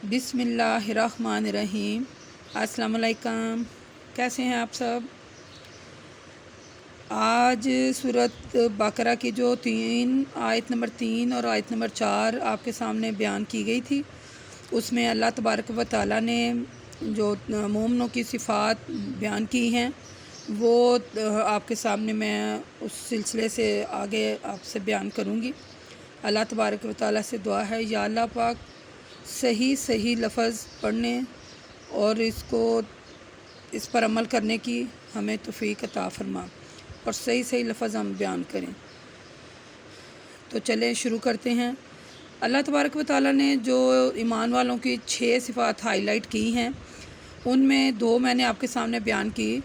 بسم اللہ الرحمن الرحیم۔ السلام علیکم، کیسے ہیں آپ سب؟ آج سورۃ بقرہ کی جو آیت نمبر 3 اور آیت نمبر 4 آپ کے سامنے بیان کی گئی تھی، اس میں اللہ تبارک و تعالیٰ نے جو مومنوں کی صفات بیان کی ہیں وہ آپ کے سامنے میں اس سلسلے سے آگے آپ سے بیان کروں گی۔ اللہ تبارک و تعالیٰ سے دعا ہے، یا اللہ پاک صحیح لفظ پڑھنے اور اس پر عمل کرنے کی ہمیں توفیق عطا فرما اور صحیح لفظ ہم بیان کریں۔ تو چلیں شروع کرتے ہیں۔ اللہ تبارک و تعالیٰ نے جو ایمان والوں کی 6 صفات ہائی لائٹ کی ہیں، ان میں 2 میں نے آپ کے سامنے بیان کی۔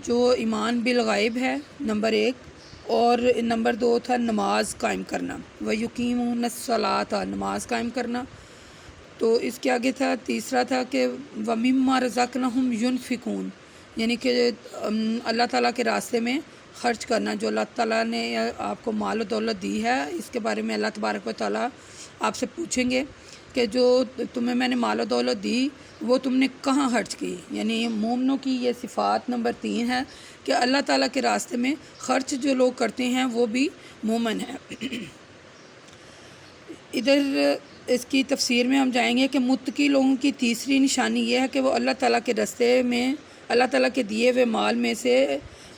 جو ایمان بالغیب ہے نمبر 1، اور نمبر 2 تھا نماز قائم کرنا، وَيُقِيمُونَ الصَّلَاةَ، نماز قائم کرنا۔ تو اس کے آگے تھا تیسرا تھا کہ وَمِمَّا رَزَقْنَاهُمْ يُنْفِقُونَ، یعنی کہ اللہ تعالیٰ کے راستے میں خرچ کرنا۔ جو اللہ تعالیٰ نے آپ کو مال و دولت دی ہے، اس کے بارے میں اللہ تبارک و تعالیٰ آپ سے پوچھیں گے کہ جو تمہیں میں نے مال و دولت دی وہ تم نے کہاں خرچ کی۔ یعنی مومنوں کی یہ صفات نمبر 3 ہے کہ اللہ تعالیٰ کے راستے میں خرچ جو لوگ کرتے ہیں وہ بھی مومن ہیں۔ ادھر اس کی تفسیر میں ہم جائیں گے کہ متقی لوگوں کی تیسری نشانی یہ ہے کہ وہ اللہ تعالیٰ کے راستے میں اللہ تعالیٰ کے دیے ہوئے مال میں سے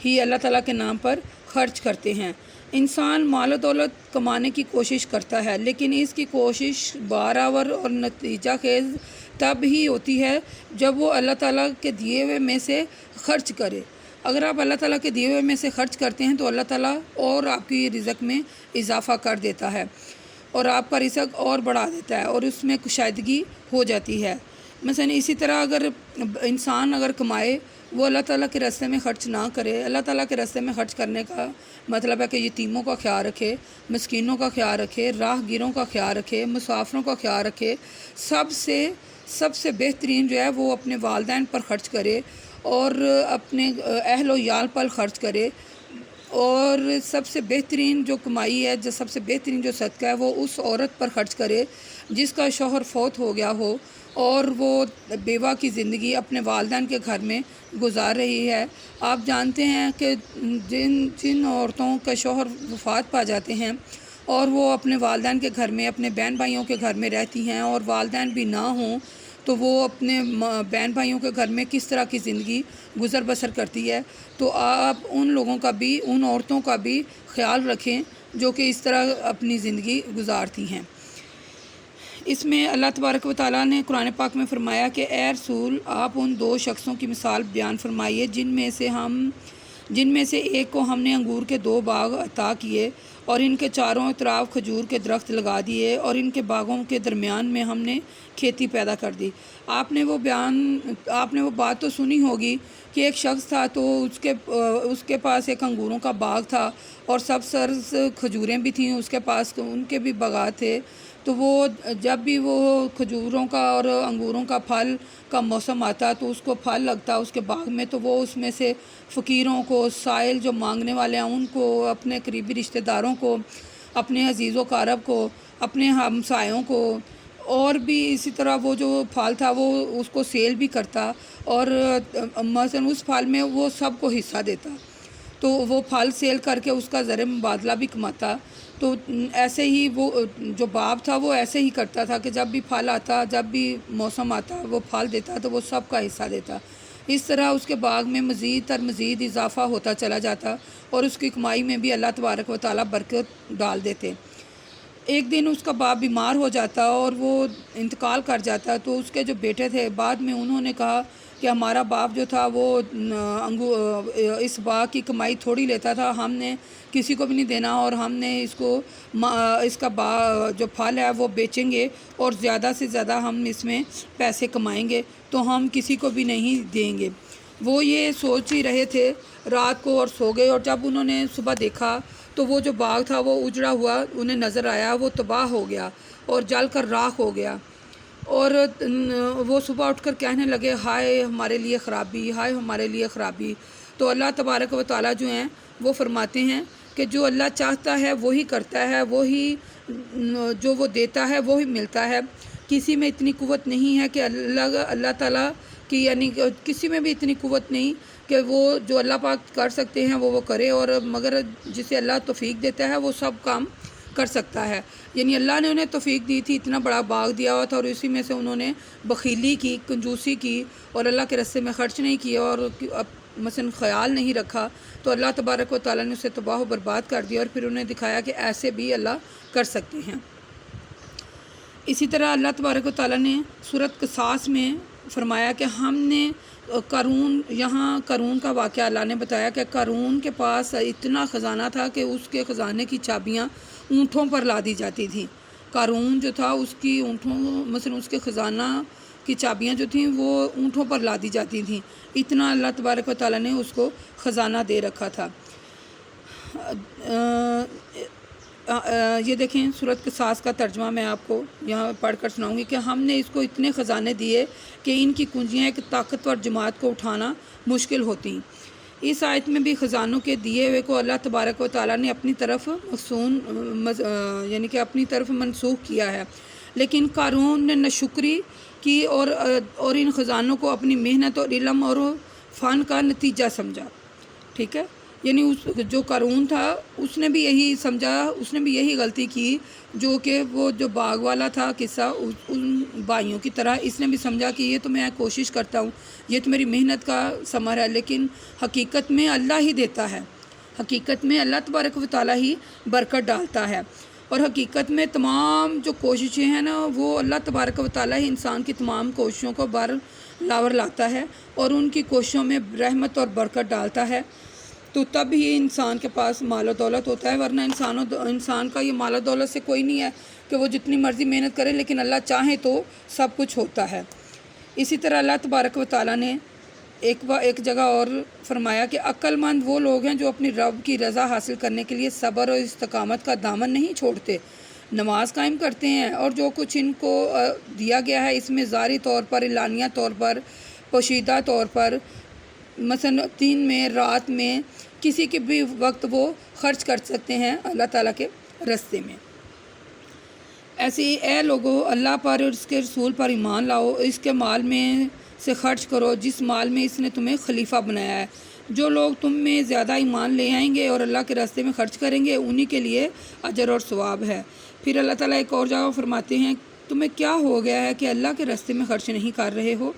ہی اللہ تعالیٰ کے نام پر خرچ کرتے ہیں۔ انسان مال و دولت کمانے کی کوشش کرتا ہے، لیکن اس کی کوشش بارآور اور نتیجہ خیز تب ہی ہوتی ہے جب وہ اللہ تعالیٰ کے دیے ہوئے میں سے خرچ کرے۔ اگر آپ اللہ تعالیٰ کے دیے ہوئے میں سے خرچ کرتے ہیں تو اللہ تعالیٰ اور آپ کی رزق میں اضافہ کر دیتا ہے اور آپ کا رزق اور بڑھا دیتا ہے اور اس میں کشادگی ہو جاتی ہے۔ مثلا اسی طرح اگر انسان کمائے، وہ اللہ تعالیٰ کے راستے میں خرچ نہ کرے۔ اللہ تعالیٰ کے راستے میں خرچ کرنے کا مطلب ہے کہ یتیموں کا خیال رکھے، مسکینوں کا خیال رکھے، راہ گیروں کا خیال رکھے، مسافروں کا خیال رکھے۔ سب سے بہترین جو ہے وہ اپنے والدین پر خرچ کرے اور اپنے اہل و عیال پر خرچ کرے، اور سب سے بہترین جو کمائی ہے، جو سب سے بہترین جو صدقہ ہے وہ اس عورت پر خرچ کرے جس کا شوہر فوت ہو گیا ہو اور وہ بیوہ کی زندگی اپنے والدین کے گھر میں گزار رہی ہے۔ آپ جانتے ہیں کہ جن عورتوں کا شوہر وفات پا جاتے ہیں اور وہ اپنے والدین کے گھر میں، اپنے بہن بھائیوں کے گھر میں رہتی ہیں اور والدین بھی نہ ہوں، تو وہ اپنے بہن بھائیوں کے گھر میں کس طرح کی زندگی گزر بسر کرتی ہے۔ تو آپ ان لوگوں کا بھی، ان عورتوں کا بھی خیال رکھیں جو کہ اس طرح اپنی زندگی گزارتی ہیں۔ اس میں اللہ تبارک و تعالیٰ نے قرآن پاک میں فرمایا کہ اے رسول، آپ ان 2 شخصوں کی مثال بیان فرمائیے جن میں سے ایک کو ہم نے انگور کے 2 باغ عطا کیے اور ان کے چاروں اطراف کھجور کے درخت لگا دیے اور ان کے باغوں کے درمیان میں ہم نے کھیتی پیدا کر دی۔ آپ نے وہ بات تو سنی ہوگی کہ ایک شخص تھا تو اس کے پاس ایک انگوروں کا باغ تھا اور سب سرز کھجوریں بھی تھیں اس کے پاس، ان کے بھی باغات تھے۔ تو وہ جب بھی وہ کھجوروں کا اور انگوروں کا پھل کا موسم آتا تو اس کو پھل لگتا اس کے باغ میں، تو وہ اس میں سے فقیروں کو، سائل جو مانگنے والے ہیں ان کو، اپنے قریبی رشتہ داروں کو، اپنے عزیز و اقارب کو، اپنے ہمسایوں کو، اور بھی اسی طرح وہ جو پھل تھا وہ اس کو سیل بھی کرتا اور مثلا اس پھل میں وہ سب کو حصہ دیتا، تو وہ پھل سیل کر کے اس کا زر مبادلہ بھی کماتا۔ تو ایسے ہی وہ جو باپ تھا وہ ایسے ہی کرتا تھا کہ جب بھی پھل آتا، جب بھی موسم آتا وہ پھل دیتا تو وہ سب کا حصہ دیتا۔ اس طرح اس کے باغ میں مزید اضافہ ہوتا چلا جاتا اور اس کی کمائی میں بھی اللہ تبارک و تعالیٰ برکت ڈال دیتے۔ ایک دن اس کا باپ بیمار ہو جاتا اور وہ انتقال کر جاتا، تو اس کے جو بیٹے تھے بعد میں انہوں نے کہا کہ ہمارا باپ جو تھا وہ اس باغ کی کمائی تھوڑی لیتا تھا، ہم نے کسی کو بھی نہیں دینا اور ہم نے اس کا باغ جو پھل ہے وہ بیچیں گے اور زیادہ سے زیادہ ہم اس میں پیسے کمائیں گے، تو ہم کسی کو بھی نہیں دیں گے۔ وہ یہ سوچ ہی رہے تھے رات کو اور سو گئے، اور جب انہوں نے صبح دیکھا تو وہ جو باغ تھا وہ اجڑا ہوا انہیں نظر آیا، وہ تباہ ہو گیا اور جل کر راکھ ہو گیا، اور وہ صبح اٹھ کر کہنے لگے ہائے ہمارے لیے خرابی، ہائے ہمارے لیے خرابی۔ تو اللہ تبارک و تعالیٰ جو ہیں وہ فرماتے ہیں کہ جو اللہ چاہتا ہے وہی کرتا ہے، وہی جو وہ دیتا ہے وہی ملتا ہے۔ کسی میں اتنی قوت نہیں ہے کہ اللہ تعالیٰ کی، یعنی کسی میں بھی اتنی قوت نہیں کہ وہ جو اللہ پاک کر سکتے ہیں وہ کرے، اور مگر جسے اللہ توفیق دیتا ہے وہ سب کام کر سکتا ہے۔ یعنی اللہ نے انہیں توفیق دی تھی، اتنا بڑا باغ دیا ہوا تھا، اور اسی میں سے انہوں نے بخیلی کی، کنجوسی کی، اور اللہ کے راستے میں خرچ نہیں کیا، اور مثلا خیال نہیں رکھا، تو اللہ تبارک و تعالیٰ نے اسے تباہ و برباد کر دیا، اور پھر انہیں دکھایا کہ ایسے بھی اللہ کر سکتے ہیں۔ اسی طرح اللہ تبارک و تعالیٰ نے سورۃ قصاص میں فرمایا کہ ہم نے قارون کا واقعہ اللہ نے بتایا کہ قارون کے پاس اتنا خزانہ تھا کہ اس کے خزانے کی چابیاں اونٹوں پر لا دی جاتی تھیں۔ قارون جو تھا اس کی مثلا اس کے خزانہ کی چابیاں جو تھیں وہ اونٹوں پر لا دی جاتی تھیں، اتنا اللہ تبارک و تعالیٰ نے اس کو خزانہ دے رکھا تھا۔ یہ دیکھیں سورۃ قصاص کا ترجمہ میں آپ کو یہاں پڑھ کر سناؤں گی کہ ہم نے اس کو اتنے خزانے دیے کہ ان کی کنجیاں ایک طاقتور جماعت کو اٹھانا مشکل ہوتی۔ اس آیت میں بھی خزانوں کے دیے ہوئے کو اللہ تبارک و تعالیٰ نے اپنی طرف یعنی کہ اپنی طرف منسوخ کیا ہے، لیکن قارون نے ناشکری کی اور ان خزانوں کو اپنی محنت اور علم اور فن کا نتیجہ سمجھا۔ ٹھیک ہے، یعنی جو قارون تھا اس نے بھی یہی سمجھا، اس نے بھی یہی غلطی کی جو کہ وہ جو باغ والا تھا قصہ ان بھائیوں کی طرح، اس نے بھی سمجھا کہ یہ تو میں کوشش کرتا ہوں، یہ تو میری محنت کا ثمر ہے، لیکن حقیقت میں اللہ ہی دیتا ہے، حقیقت میں اللہ تبارک و تعالیٰ ہی برکت ڈالتا ہے، اور حقیقت میں تمام جو کوششیں ہیں نا وہ اللہ تبارک و تعالیٰ ہی انسان کی تمام کوششوں کو لاور لاتا ہے، اور ان کی کوششوں میں رحمت اور برکت ڈالتا ہے، تو تب ہی انسان کے پاس مال و دولت ہوتا ہے، ورنہ انسان کا یہ مال و دولت سے کوئی نہیں ہے کہ وہ جتنی مرضی محنت کرے، لیکن اللہ چاہے تو سب کچھ ہوتا ہے۔ اسی طرح اللہ تبارک و تعالیٰ نے ایک جگہ اور فرمایا کہ عقل مند وہ لوگ ہیں جو اپنی رب کی رضا حاصل کرنے کے لیے صبر اور استقامت کا دامن نہیں چھوڑتے، نماز قائم کرتے ہیں، اور جو کچھ ان کو دیا گیا ہے اس میں ظاہری طور پر، اعلانیہ طور پر، پوشیدہ طور پر، مثلا دن میں، رات میں، کسی کے بھی وقت وہ خرچ کر سکتے ہیں اللہ تعالیٰ کے راستے میں۔ ایسے ہی اے لوگو، اللہ پر اور اس کے رسول پر ایمان لاؤ، اس کے مال میں سے خرچ کرو جس مال میں اس نے تمہیں خلیفہ بنایا ہے۔ جو لوگ تم میں زیادہ ایمان لے آئیں گے اور اللہ کے راستے میں خرچ کریں گے انہی کے لیے اجر اور ثواب ہے۔ پھر اللہ تعالیٰ ایک اور جگہ فرماتے ہیں تمہیں کیا ہو گیا ہے کہ اللہ کے راستے میں خرچ نہیں کر رہے ہو۔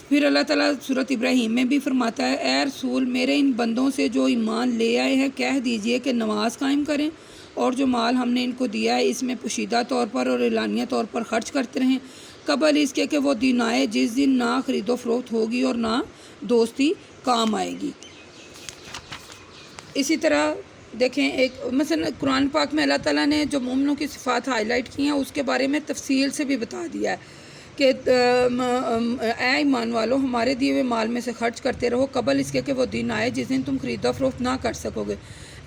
پھر اللہ تعالیٰ سورۃ ابراہیم میں بھی فرماتا ہے اے رسول میرے ان بندوں سے جو ایمان لے آئے ہیں کہہ دیجئے کہ نماز قائم کریں، اور جو مال ہم نے ان کو دیا ہے اس میں پوشیدہ طور پر اور اعلانیہ طور پر خرچ کرتے رہیں، قبل اس کے کہ وہ دن آئے جس دن نہ خرید و فروخت ہوگی اور نہ دوستی کام آئے گی۔ اسی طرح دیکھیں ایک مثلا قرآن پاک میں اللہ تعالیٰ نے جو مومنوں کی صفات ہائی لائٹ کی ہیں اس کے بارے میں تفصیل سے بھی بتا دیا ہے کہ اے ایمان والو ہمارے دیے ہوئے مال میں سے خرچ کرتے رہو قبل اس کے کہ وہ دن آئے جس دن تم خرید و فروخت نہ کر سکو گے۔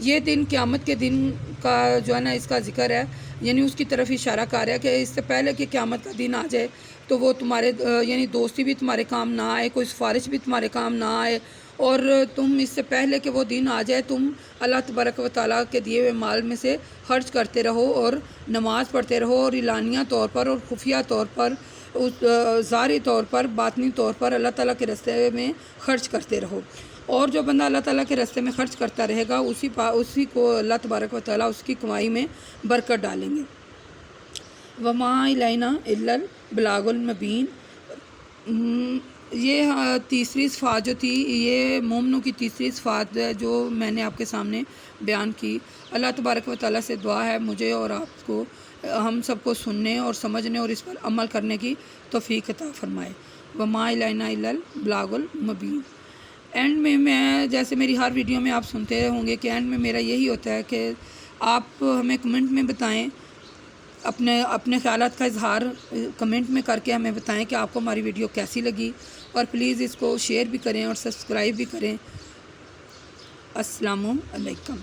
یہ دن قیامت کے دن کا جو ہے نا اس کا ذکر ہے، یعنی اس کی طرف اشارہ کر رہا ہے کہ اس سے پہلے کہ قیامت کا دن آ جائے تو وہ تمہارے یعنی دوستی بھی تمہارے کام نہ آئے، کوئی سفارش بھی تمہارے کام نہ آئے، اور تم اس سے پہلے کہ وہ دن آ جائے تم اللہ تبارک و تعالیٰ کے دیے ہوئے مال میں سے خرچ کرتے رہو اور نماز پڑھتے رہو، اور اعلانیہ طور پر اور خفیہ طور پر، ظاہری طور پر، باطنی طور پر اللہ تعالیٰ کے راستے میں خرچ کرتے رہو۔ اور جو بندہ اللہ تعالیٰ کے راستے میں خرچ کرتا رہے گا اسی کو اللہ تبارک و تعالیٰ اس کی کمائی میں برکت ڈالیں گے۔ وما الینا الا البلاغ المبین، یہ تیسری صفات جو تھی یہ مومنوں کی تیسری صفات ہے جو میں نے آپ کے سامنے بیان کی۔ اللہ تبارک و تعالیٰ سے دعا ہے مجھے اور آپ کو، ہم سب کو سننے اور سمجھنے اور اس پر عمل کرنے کی توفیق عطا فرمائے۔ وما الینا الا البلاغ المبین۔ اینڈ میں جیسے میری ہر ویڈیو میں آپ سنتے ہوں گے کہ اینڈ میں میرا یہی ہوتا ہے کہ آپ ہمیں کمنٹ میں بتائیں، اپنے خیالات کا اظہار کمنٹ میں کر کے ہمیں بتائیں کہ آپ کو ہماری ویڈیو کیسی لگی، اور پلیز اس کو شیئر بھی کریں اور سبسکرائب بھی کریں۔ السلام علیکم۔